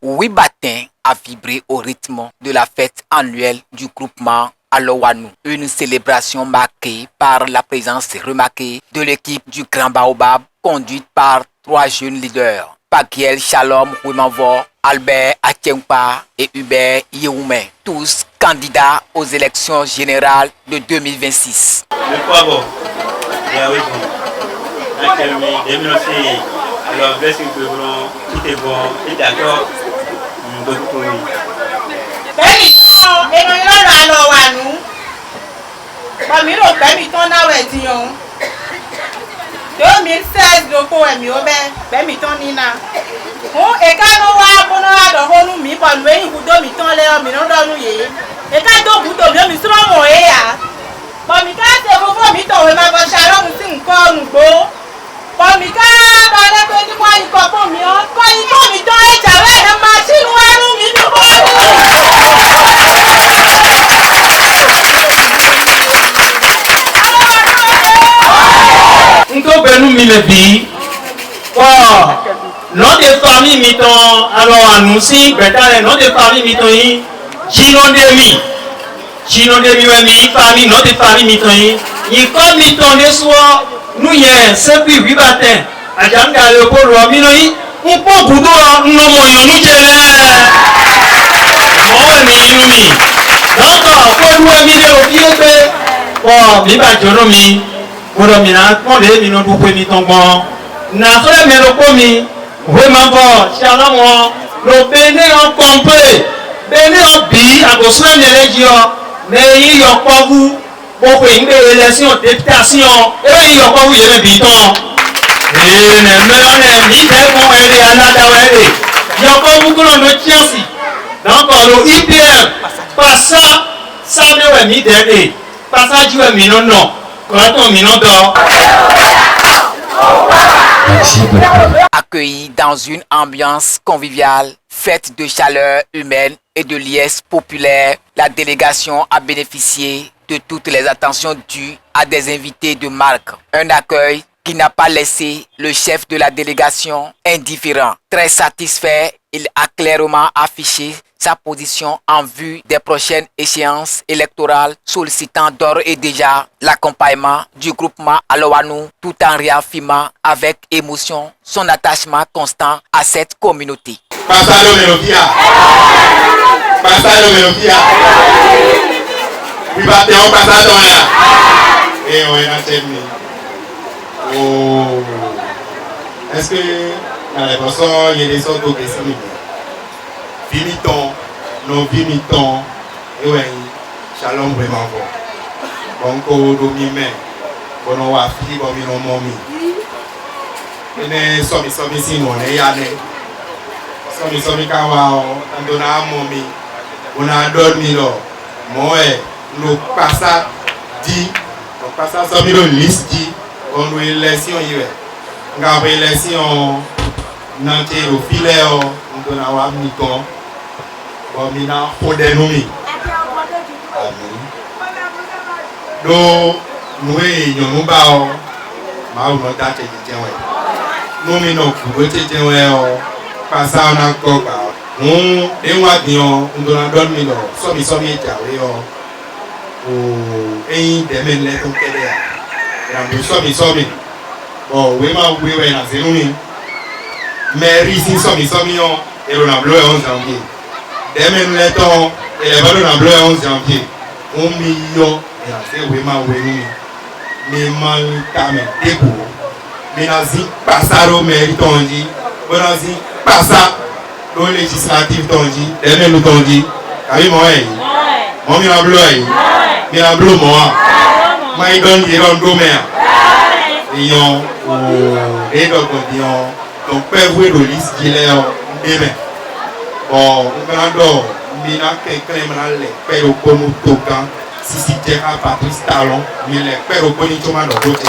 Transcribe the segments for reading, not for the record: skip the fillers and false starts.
Oui, Batin a vibré au rythme de la fête annuelle du groupement Alowanou, une célébration marquée par la présence remarquée de l'équipe du Grand Baobab, conduite par 3 jeunes leaders, Pakiel Shalom Ouemavo, Albert Atiengpa et Hubert Yeoumé, tous candidats aux élections générales de 2026. Le quoi bon? Oui, alors, blessing que tout est bon, et d'accord. Non de famille miton alors annoncer betale non de famille miton yi Gino demi oui famille non de famille miton yi comme miton de soir nous y c'est puis oui matin a janga le ko ro mi no yi un po budo no mo yo nu jele mo mi nu mi donc ko lu mi le o bi pe bon mi ba joro mi oro mi na ko de mi no du pe mi ton bon na so le me lo ko mi vraiment bon shalom lo bene en complet bene en bi agoso ne legio mais yi yo ko bu bo pe ngbe élection députation e yi yo ko bu ye me bi ton e ne me la ne mi te mo ere alada wele yo ko bu ko no chiansi donc lo IPR passa sa me we mi de passa ji we mi no no ko to mi no do. Accueillis dans une ambiance conviviale, faite de chaleur humaine et de liesse populaire, la délégation a bénéficié de toutes les attentions dues à des invités de marque. Un accueil qui n'a pas laissé le chef de la délégation indifférent. Très satisfait, il a clairement affiché sa position en vue des prochaines échéances électorales, sollicitant d'ores et déjà l'accompagnement du groupement Alowanou tout en réaffirmant avec émotion son attachement constant à cette communauté. Pasalo Melopia. Oui, on passe à ton là. Et on est enchaîné. Oh. Est-ce que dans les personnes, il y a des sortes de questions? Vimiton, non vimiton, et ouais, shalom vraiment bon. Bon, qu'on domine, bon, on va filer, bon, on mommy. Et ne somi si non, ne yane. Somi kawa, on donne à mommy. On a dormi là. Moi, nous passons dit, on passe somi le liste dit, on nous élection hier. On a élection nanti au filet, on donne à wamiton. Mina Podenumi. Amen. Do nous nous bao ma ou nota tete nous mi no ku tete passa na ko ba on denwa dion on don don mi no so mi jawe o eyin de men le ton kede ya do so mi bon we ma we na zenu mi mais risi so mi on et on a bleu 11 janvier. Demain nous l'étons et les valeurs en bleu 11 janvier. 1 million et c'est vraiment oui. Mais mal tamé debout. Mais nazi passaro mérite on dit. Bon nazi passa dans législatif on dit. Demain nous on dit. Ami moi. Moi mi en bleu. Mi en bleu moi. Moi il donne des ronds domaine. Et on et donc on peut voir le liste qui est demain. Bon, on a mina quelqu'un m'a le pero comme tocan Sisi Jeka Patrice Talon, mais les pères au Bonitoma de côté.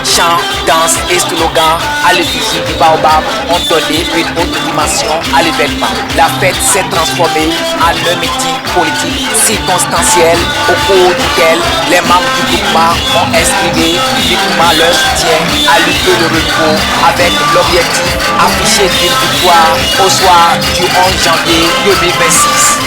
Chants, danses et slogans à l'effigie du baobab ont donné une autre dimension à l'événement. La fête s'est transformée en un meeting politique circonstanciel au cours duquel les membres du groupement ont exprimé publiquement leur soutien à l'UP de Renouveau avec l'objectif affiché d'une victoire au soir du 11 janvier 2026.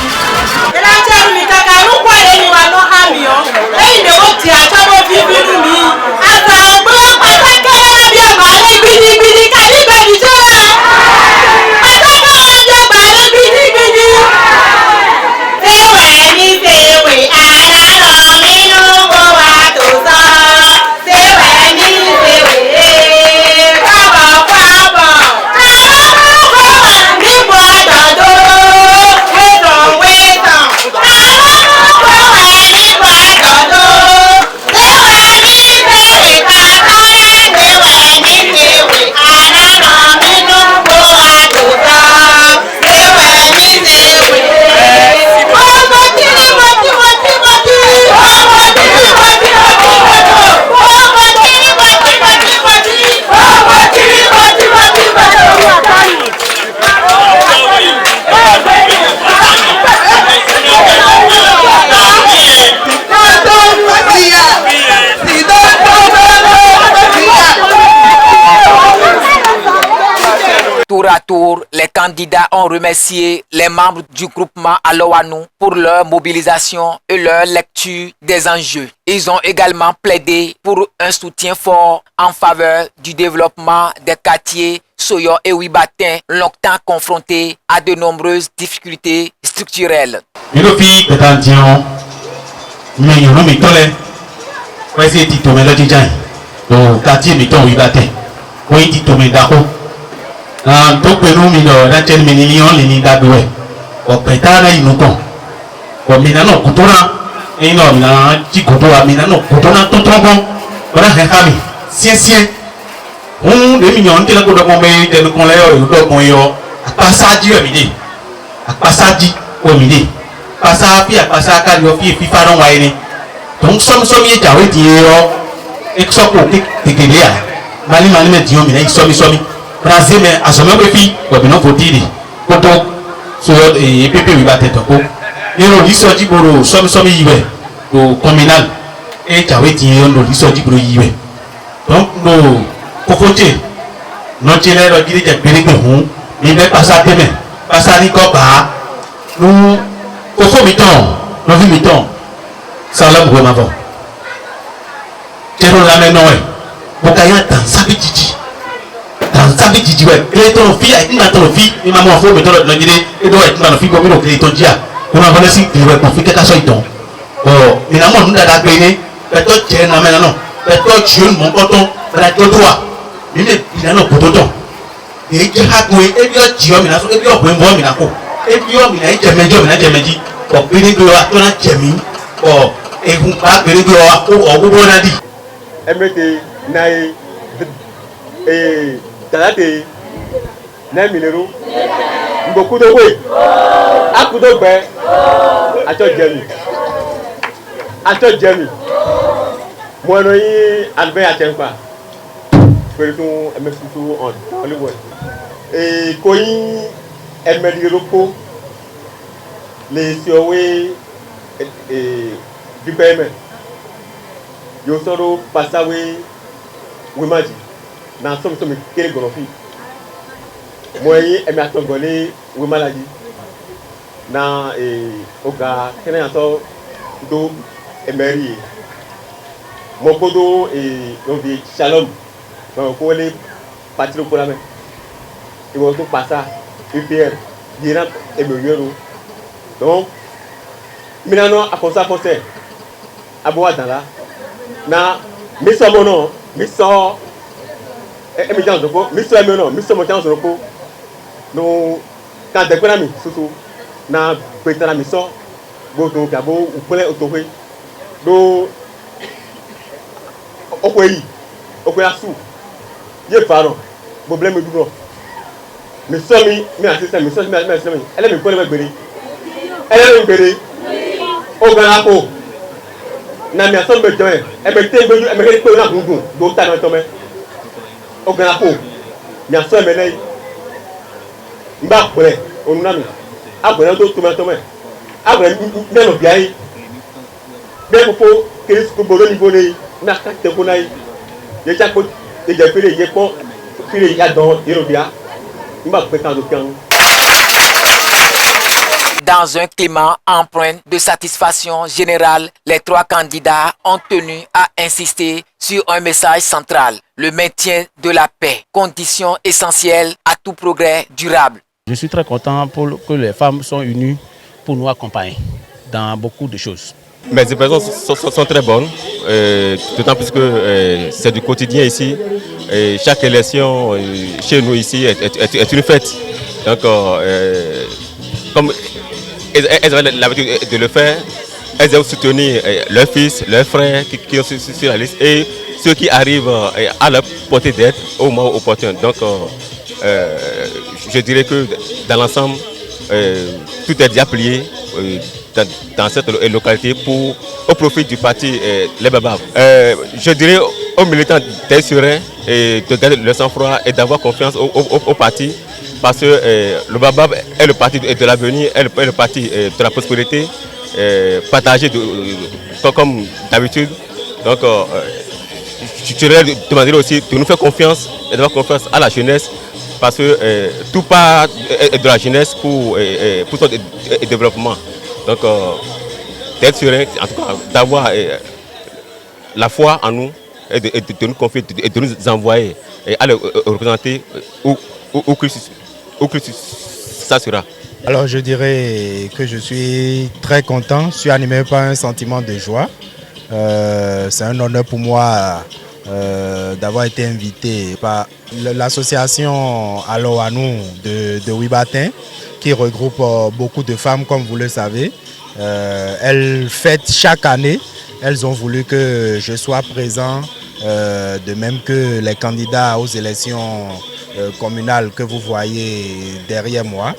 Tour à tour, les candidats ont remercié les membres du groupement Alowanou pour leur mobilisation et leur lecture des enjeux. Ils ont également plaidé pour un soutien fort en faveur du développement des quartiers Soyo et Wibatin, longtemps confrontés à de nombreuses difficultés structurelles. Donc nous mino na chen minilion lini dadwe o petana inuko o minano kutura ino na chikutura minano kutura totongo ora hekami sien de mignon te la ko do mo me de ko le yo do mo yo apasaji o midi apasaji o midi pasa pi apasa ka yo fi faron wa ni donc som ye jawe ti yo exopo tikilia mali me dio mi na somi Brazil mais à ce moment puis comme non votiri koto so et pp wi ba teto ko ero lisoji boro somi yiwe o communal e jawe ti on do lisoji boro yiwe donc no kokoche no chele ro gidi je pere pe hun ni be pasa teme pasa ni ko ba nu koko mi ton no vi mi ton sala bo ma vo tero la me no e bokaya tan sabi jiji sabi jiji we kleton fi ai na ton fi ni mama fo me ton no jide e do e na fi go mi no kleton jia ko na vole si klewe ko fi ka so iton o ni na mo nda da gbe ni pe to je na me na no pe to chun mo ko ton ra to to wa ni le bi na no ko to ton e je ha ko e bi o ji o mi na so e bi o bo mi na ko e bi o mi na je meji ko bi ni do wa to na je mi o e hun pa gbe ni do wa ko o go na di emete nai talate na minero ngokudo we akudo gbe ato jemi mo no yi albe atempa Perdons un plutôt en Hollywood. Et quand elle me dit repos, les surveillants du paiement, ils sont passés à Wimaji. Dans ce moment, quel est le grand moi, elle m'a tongolé Wimaladi. Dans Oga, quel est un temps d'eau et Mary. Mon podo et on dit Shalom. Donc, on est parti pour la main. Ils vont tout passer à UPR, direct et meilleur. Donc, maintenant, à cause de ça, à boire dans là, na, mais ça, mon nom, mais ça, et mes gens de repos, mais ça, mon nom, mais ça, mon temps de repos. Donc, quand des amis, surtout, na, peut-être la mission, bon, donc, à bon, ou pour les autorisés. Donc, au pays, sous, il y a pardon, problème du blanc. Mais ça, mais assistant, mais ça, elle est me connaît bien. Elle est me au grand pot. Na mi aso me join, elle me té beju, elle me té na gungun, do ta na tome. Au grand pot. Mi aso me lay. Mba kure, onu na mi. Agbe do tome. Agbe me no biai. Be ko ke su ko bolo ni bole, na ka te ko nai. Je cha ko de je pere je ko pere ya don Yorobia. Mba pe kan do kan. Dans un climat empreint de satisfaction générale, les trois candidats ont tenu à insister sur un message central, le maintien de la paix, condition essentielle à tout progrès durable. Je suis très content pour que les femmes soient unies pour nous accompagner dans beaucoup de choses. Mes impressions sont très bonnes, d'autant plus que c'est du quotidien ici. Chaque élection chez nous ici est une fête. Donc, comme elles avaient l'habitude de le faire, elles ont soutenu leurs fils, leurs frères qui sont sur la liste et ceux qui arrivent à leur portée d'aide au moment opportun. Donc, je dirais que dans l'ensemble, tout est déjà plié dans cette localité au profit du parti Les Babab. Je dirais aux militants d'être sereins et de garder le sang-froid et d'avoir confiance au parti. Parce que le Babab est le parti de l'avenir, est le parti de la prospérité, partagé comme d'habitude. Donc, je leur demanderai aussi de nous faire confiance et d'avoir confiance à la jeunesse, parce que tout part de la jeunesse pour son développement. Donc, d'être serein, en tout cas, d'avoir la foi en nous et de nous confier et de nous envoyer et à le représenter où que ça sera. Alors je dirais que je suis très content, je suis animé par un sentiment de joie. C'est un honneur pour moi d'avoir été invité par l'association Allo à nous de Wibatin, qui regroupe beaucoup de femmes comme vous le savez. Elles fêtent chaque année, elles ont voulu que je sois présent, de même que les candidats aux élections communales que vous voyez derrière moi,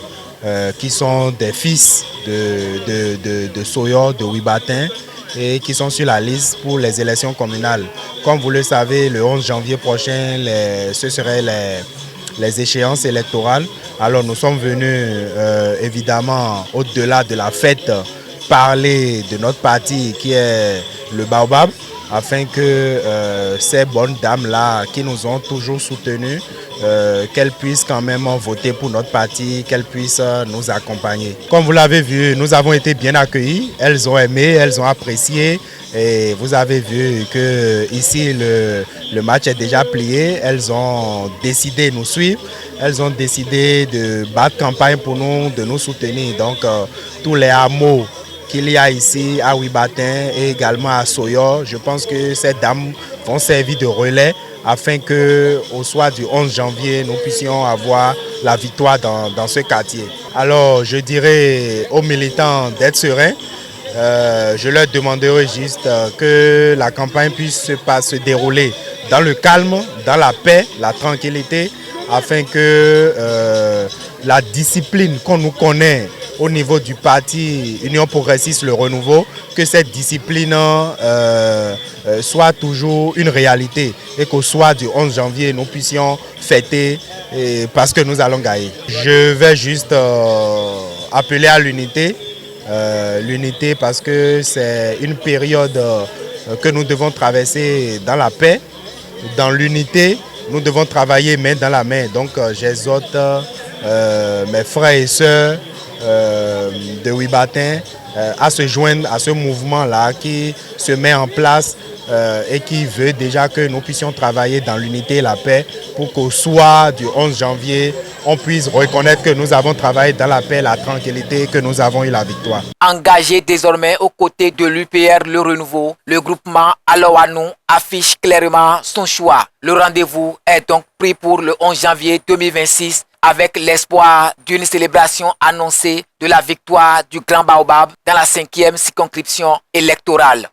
qui sont des fils de Soyo, de Wibatin, et qui sont sur la liste pour les élections communales. Comme vous le savez, le 11 janvier prochain, ce seraient les échéances électorales. Alors nous sommes venus évidemment au-delà de la fête parler de notre parti qui est le Baobab, afin que ces bonnes dames-là qui nous ont toujours soutenus, qu'elles puissent quand même voter pour notre parti, qu'elles puissent nous accompagner. Comme vous l'avez vu, nous avons été bien accueillis, elles ont aimé, elles ont apprécié. Et vous avez vu que ici le match est déjà plié. Elles ont décidé de nous suivre. Elles ont décidé de battre campagne pour nous, de nous soutenir. Donc tous les hameaux qu'il y a ici à Wibatin et également à Soyo, je pense que ces dames vont servir de relais afin qu'au soir du 11 janvier, nous puissions avoir la victoire dans ce quartier. Alors je dirais aux militants d'être sereins. Je leur demanderai juste que la campagne puisse se dérouler dans le calme, dans la paix, la tranquillité, afin que la discipline qu'on nous connaît au niveau du parti Union Progressiste Le Renouveau, que cette discipline soit toujours une réalité et qu'au soir du 11 janvier, nous puissions fêter parce que nous allons gagner. Je vais juste appeler à l'unité. L'unité parce que c'est une période que nous devons traverser dans la paix, dans l'unité. Nous devons travailler main dans la main. Donc j'exhorte mes frères et sœurs de Ouibatin à se joindre à ce mouvement-là qui se met en place et qui veut déjà que nous puissions travailler dans l'unité et la paix pour qu'au soir du 11 janvier, on puisse reconnaître que nous avons travaillé dans la paix, la tranquillité et que nous avons eu la victoire. Engagé désormais aux côtés de l'UPR Le Renouveau, le groupement Aloanou affiche clairement son choix. Le rendez-vous est donc pris pour le 11 janvier 2026 avec l'espoir d'une célébration annoncée de la victoire du Grand Baobab dans la 5e circonscription électorale.